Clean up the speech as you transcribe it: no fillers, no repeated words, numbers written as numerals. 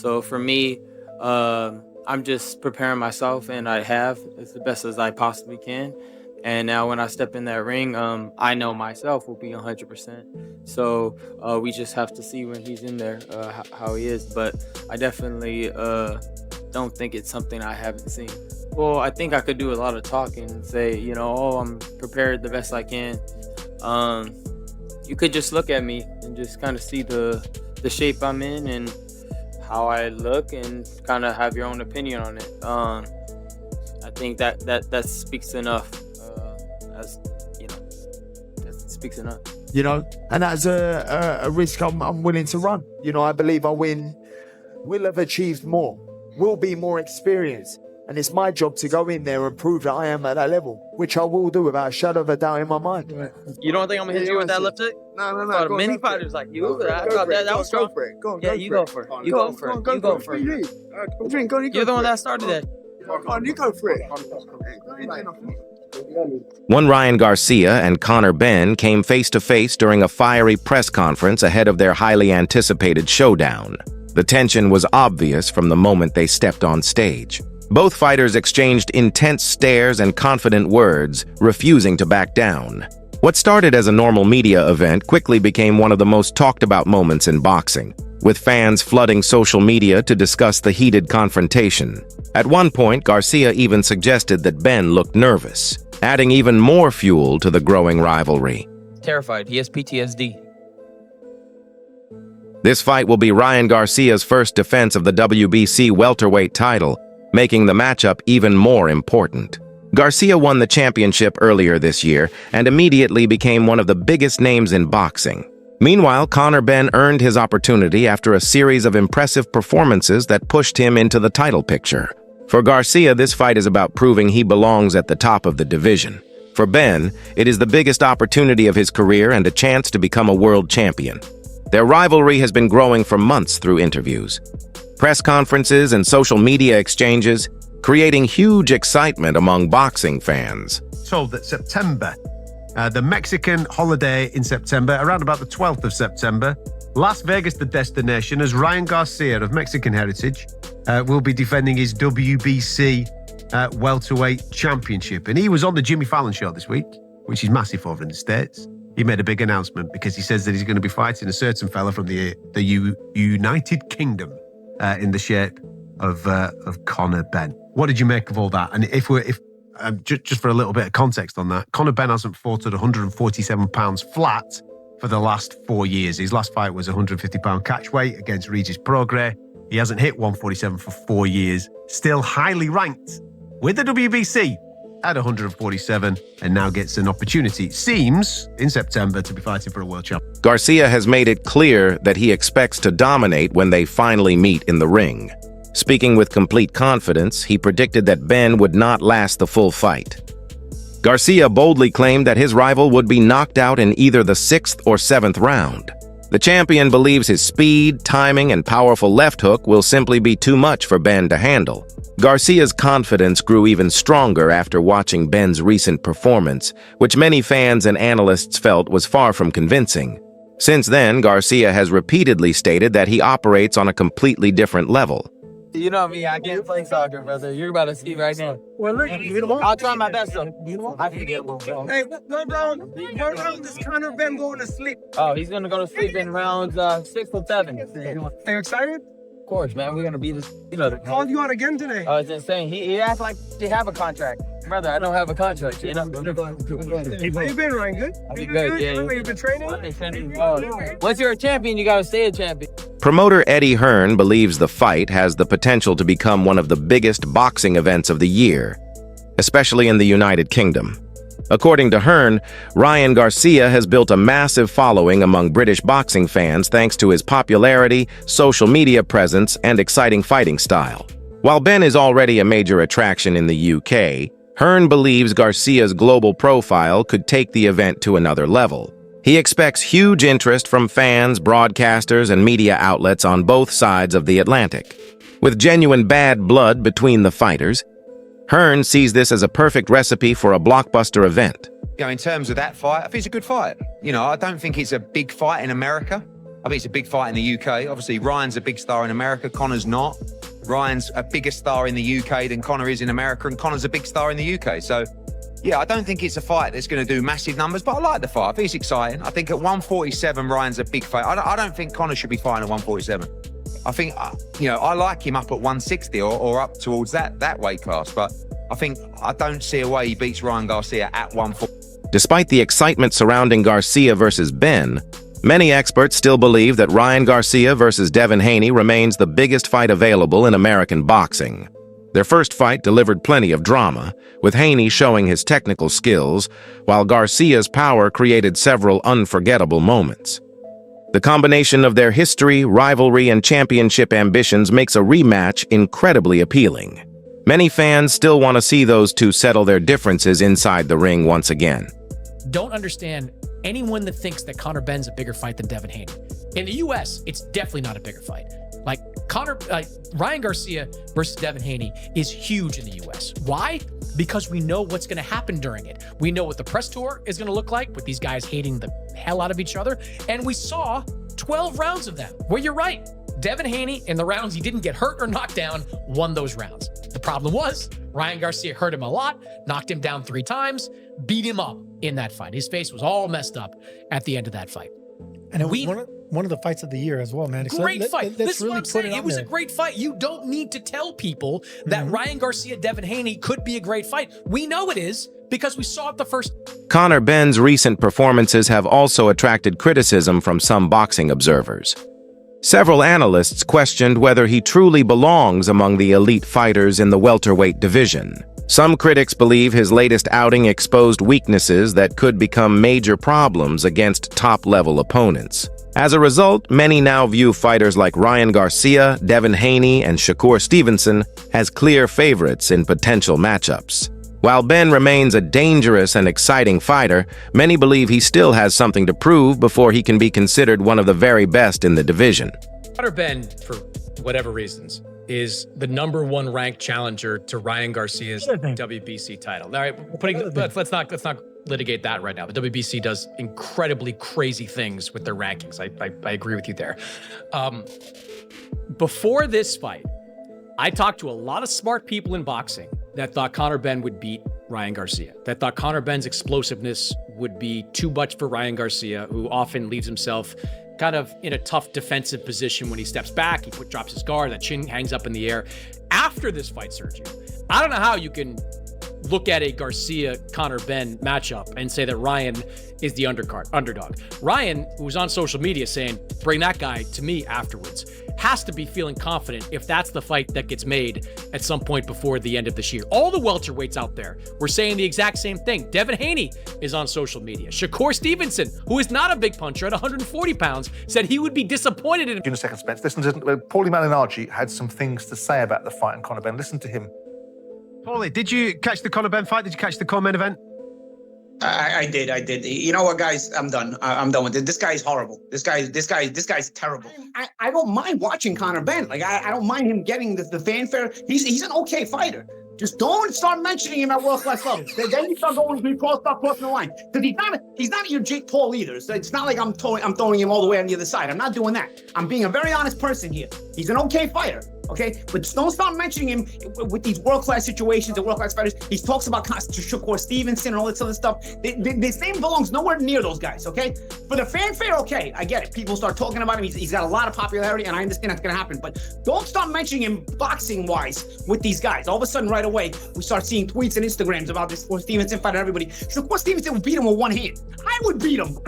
So for me, I'm just preparing myself, and I have as the best as I possibly can. And now when I step in that ring, I know myself will be 100%. So we just have to see when he's in there how he is. But I definitely don't think it's something I haven't seen. Well, I think I could do a lot of talking and say, oh, I'm prepared the best I can. Um, you could just look at me and just kind of see the shape I'm in and how I look, and kind of have your own opinion on it. I think that speaks enough. As you know, that speaks enough. And that's a risk I'm willing to run. I believe I will have achieved more, will be more experienced. And it's my job to go in there and prove that I am at that level, which I will do without a shadow of a doubt in my mind. You don't think I'm going to hit you with that left hook? No. Many fighters like you. I thought that was strong. Yeah, you go for it. You go for it. You go for it. You're the one that started it. You go for it. One Ryan Garcia and Conor Benn came face-to-face during a fiery press conference ahead of their highly anticipated showdown. The tension was obvious from the moment they stepped on stage. Both fighters exchanged intense stares and confident words, refusing to back down. What started as a normal media event quickly became one of the most talked-about moments in boxing, with fans flooding social media to discuss the heated confrontation. At one point, Garcia even suggested that Benn looked nervous, adding even more fuel to the growing rivalry. Terrified. He has PTSD. This fight will be Ryan Garcia's first defense of the WBC welterweight title, making the matchup even more important. Garcia won the championship earlier this year and immediately became one of the biggest names in boxing. Meanwhile, Conor Benn earned his opportunity after a series of impressive performances that pushed him into the title picture. For Garcia, this fight is about proving he belongs at the top of the division. For Benn, it is the biggest opportunity of his career and a chance to become a world champion. Their rivalry has been growing for months through interviews, press conferences, and social media exchanges, creating huge excitement among boxing fans. Told that September, the Mexican holiday in September, around about the 12th of September, Las Vegas, the destination, as Ryan Garcia of Mexican heritage will be defending his WBC welterweight championship. And he was on the Jimmy Fallon show this week, which is massive over in the States. He made a big announcement because he says that he's going to be fighting a certain fella from the United Kingdom in the shape of Conor Benn. What did you make of all that? And if just for a little bit of context on that, Conor Benn hasn't fought at 147 pounds flat for the last 4 years. His last fight was 150 pound catch weight against Regis Prograis. He hasn't hit 147 for 4 years. Still highly ranked with the WBC at 147, and now gets an opportunity, it seems, in September to be fighting for a world champion. Garcia has made it clear that he expects to dominate when they finally meet in the ring. Speaking with complete confidence, he predicted that Benn would not last the full fight. Garcia boldly claimed that his rival would be knocked out in either the 6th or 7th round. The champion believes his speed, timing, and powerful left hook will simply be too much for Benn to handle. Garcia's confidence grew even stronger after watching Benn's recent performance, which many fans and analysts felt was far from convincing. Since then, Garcia has repeatedly stated that he operates on a completely different level. You know me, I can't play soccer, brother. You're about to see right now. Well, look, I'll try my best, though. I can get one. hey, what round is Conor Benn going to sleep? Oh, he's going to go to sleep in rounds 6 or 7. Are you excited? Of course, man. We're going to be this, Called you out again today. Oh, it's insane. He acts like they have a contract. Brother, I don't have a contract, How you been, Ryan? Good? I'll be good, yeah. You been training? Once you're a champion, you got to stay a champion. Promoter Eddie Hearn believes the fight has the potential to become one of the biggest boxing events of the year, especially in the United Kingdom. According to Hearn, Ryan Garcia has built a massive following among British boxing fans thanks to his popularity, social media presence, and exciting fighting style. While Benn is already a major attraction in the UK, Hearn believes Garcia's global profile could take the event to another level. He expects huge interest from fans, broadcasters, and media outlets on both sides of the Atlantic. With genuine bad blood between the fighters, Hearn sees this as a perfect recipe for a blockbuster event. In terms of that fight, I think it's a good fight. I don't think it's a big fight in America. I think it's a big fight in the UK. Obviously, Ryan's a big star in America. Conor's not. Ryan's a bigger star in the UK than Conor is in America, and Conor's a big star in the UK. So, yeah, I don't think it's a fight that's going to do massive numbers, but I like the fight. I think it's exciting. I think at 147, Ryan's a big fight. I don't think Conor should be fighting at 147. I think, I like him up at 160 or up towards that weight class, but I don't see a way he beats Ryan Garcia at 140. Despite the excitement surrounding Garcia versus Benn, many experts still believe that Ryan Garcia versus Devin Haney remains the biggest fight available in American boxing. Their first fight delivered plenty of drama, with Haney showing his technical skills, while Garcia's power created several unforgettable moments. The combination of their history, rivalry, and championship ambitions makes a rematch incredibly appealing. Many fans still want to see those two settle their differences inside the ring once again. Don't understand anyone that thinks that Conor Benn's a bigger fight than Devin Haney. In the US, it's definitely not a bigger fight. Ryan Garcia versus Devin Haney is huge in the US. Why? Because we know what's going to happen during it. We know what the press tour is going to look like with these guys hating the hell out of each other. And we saw 12 rounds of them. Well, you're right. Devin Haney, in the rounds he didn't get hurt or knocked down, won those rounds. The problem was Ryan Garcia hurt him a lot, knocked him down 3 times, beat him up in that fight. His face was all messed up at the end of that fight. And it was one of the fights of the year as well, man. Great fight. This is what I'm saying. It was there. a great fight. You don't need to tell people that Ryan Garcia, Devin Haney could be a great fight. We know it is because we saw it the first. Conor Benn's recent performances have also attracted criticism from some boxing observers. Several analysts questioned whether he truly belongs among the elite fighters in the welterweight division. Some critics believe his latest outing exposed weaknesses that could become major problems against top-level opponents. As a result, many now view fighters like Ryan Garcia, Devin Haney, and Shakur Stevenson as clear favorites in potential matchups. While Benn remains a dangerous and exciting fighter, many believe he still has something to prove before he can be considered one of the very best in the division. Conor Benn, for whatever reasons, is the #1 ranked challenger to Ryan Garcia's WBC title. All right, let's not litigate that right now. The WBC does incredibly crazy things with their rankings. I agree with you there. Before this fight, I talked to a lot of smart people in boxing that thought Conor Benn would beat Ryan Garcia, that thought Conor Benn's explosiveness would be too much for Ryan Garcia, who often leaves himself kind of in a tough defensive position when he steps back. He drops his guard, that chin hangs up in the air. After this fight, Sergio, I don't know how you can look at a Garcia-Conor Benn matchup and say that Ryan is the underdog. Ryan, who was on social media saying, bring that guy to me afterwards, has to be feeling confident if that's the fight that gets made at some point before the end of this year. All the welterweights out there were saying the exact same thing. Devin Haney is on social media. Shakur Stevenson, who is not a big puncher at 140 pounds, said he would be disappointed in In a second, Spence. Listen to Paulie Malignaggi had some things to say about the fight and Conor Benn. Listen to him. Paulie, did you catch the Conor Benn fight? Did you catch the co-main event? I did. You know what, guys? I'm done. I'm done with it. This guy's horrible. This guy's terrible. I don't mind watching Conor Benn. Like I don't mind him getting the fanfare. He's an okay fighter. Just don't start mentioning him at world-class levels. Then you start crossing the line. Because he's not your Jake Paul either. So it's not like I'm throwing him all the way on the other side. I'm not doing that. I'm being a very honest person here. He's an okay fighter. Okay, but don't start mentioning him with these world-class situations and world-class fighters. He talks about Shakur Stevenson and all this other stuff. His name belongs nowhere near those guys, okay? For the fanfare, okay, I get it. People start talking about him. He's got a lot of popularity, and I understand that's going to happen. But don't start mentioning him boxing-wise with these guys. All of a sudden, right away, we start seeing tweets and Instagrams about this Stevenson fight and everybody. Shakur Stevenson would beat him with one hand. I would beat him.